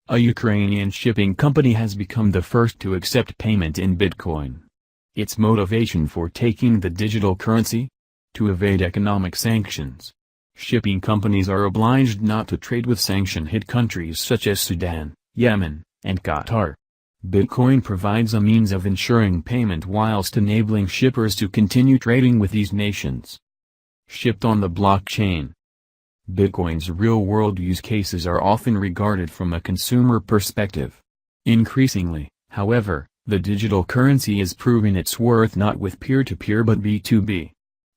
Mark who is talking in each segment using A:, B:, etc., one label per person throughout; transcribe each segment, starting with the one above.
A: A Ukrainian shipping company has become the first to accept payment in Bitcoin. Its motivation for taking the digital currency? To evade economic sanctions. Shipping companies are obliged not to trade with sanction-hit countries such as Sudan, Yemen, and Qatar. Bitcoin provides a means of ensuring payment whilst enabling shippers to continue trading with these nations. Shipped on the blockchain. Bitcoin's real-world use cases are often regarded from a consumer perspective. Increasingly, however, the digital currency is proving its worth not with peer-to-peer but B2B.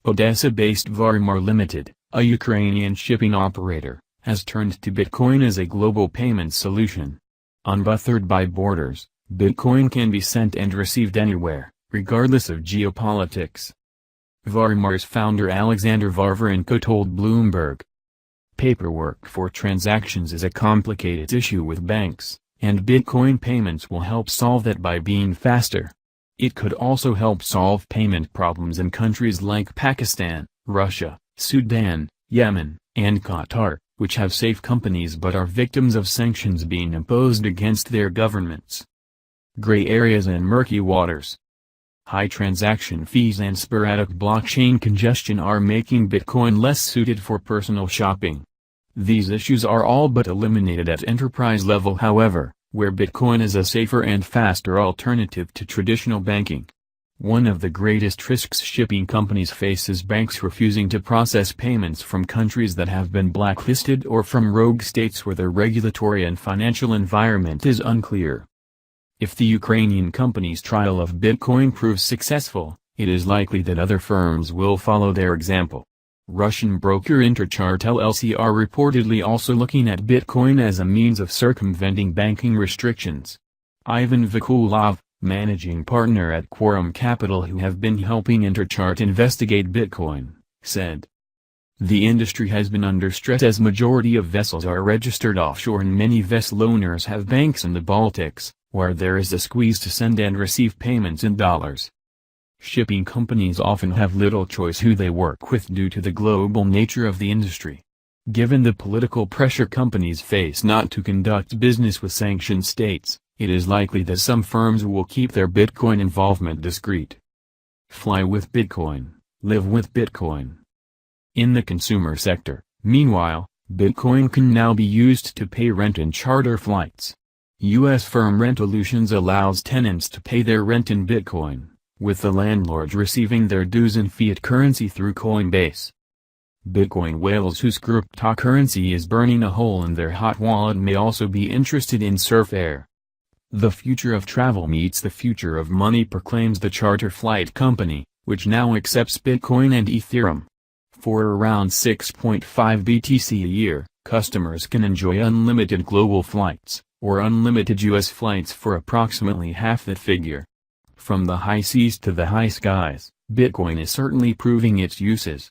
A: Odessa-based Varmar Limited, a Ukrainian shipping operator, has turned to Bitcoin as a global payment solution. Unbothered by borders, Bitcoin can be sent and received anywhere, regardless of geopolitics. Varmar's founder Alexander Varvarenko told Bloomberg. Paperwork for transactions is a complicated issue with banks, and Bitcoin payments will help solve that by being faster. It could also help solve payment problems in countries like Pakistan, Russia, Sudan, Yemen, and Qatar, which have safe companies but are victims of sanctions being imposed against their governments. Gray areas and murky waters. High transaction fees and sporadic blockchain congestion are making Bitcoin less suited for personal shopping. These issues are all but eliminated at enterprise level, however, where Bitcoin is a safer and faster alternative to traditional banking. One of the greatest risks shipping companies face is banks refusing to process payments from countries that have been blacklisted or from rogue states where the regulatory and financial environment is unclear. If the Ukrainian company's trial of Bitcoin proves successful, it is likely that other firms will follow their example. Russian broker Interchart LLC are reportedly also looking at Bitcoin as a means of circumventing banking restrictions. Ivan Vakulov, managing partner at Quorum Capital who have been helping Interchart investigate Bitcoin, said. The industry has been under stress as majority of vessels are registered offshore and many vessel owners have banks in the Baltics, where there is a squeeze to send and receive payments in dollars. Shipping companies often have little choice who they work with due to the global nature of the industry. Given the political pressure companies face not to conduct business with sanctioned states, it is likely that some firms will keep their Bitcoin involvement discreet. Fly with Bitcoin, live with Bitcoin. In the consumer sector, meanwhile, Bitcoin can now be used to pay rent and charter flights. U.S. firm Rentolutions allows tenants to pay their rent in Bitcoin, with the landlords receiving their dues in fiat currency through Coinbase. Bitcoin whales whose cryptocurrency is burning a hole in their hot wallet may also be interested in Surf Air. The future of travel meets the future of money, proclaims the charter flight company, which now accepts Bitcoin and Ethereum. For around 6.5 BTC a year, customers can enjoy unlimited global flights, or unlimited US flights for approximately half that figure. From the high seas to the high skies, Bitcoin is certainly proving its uses.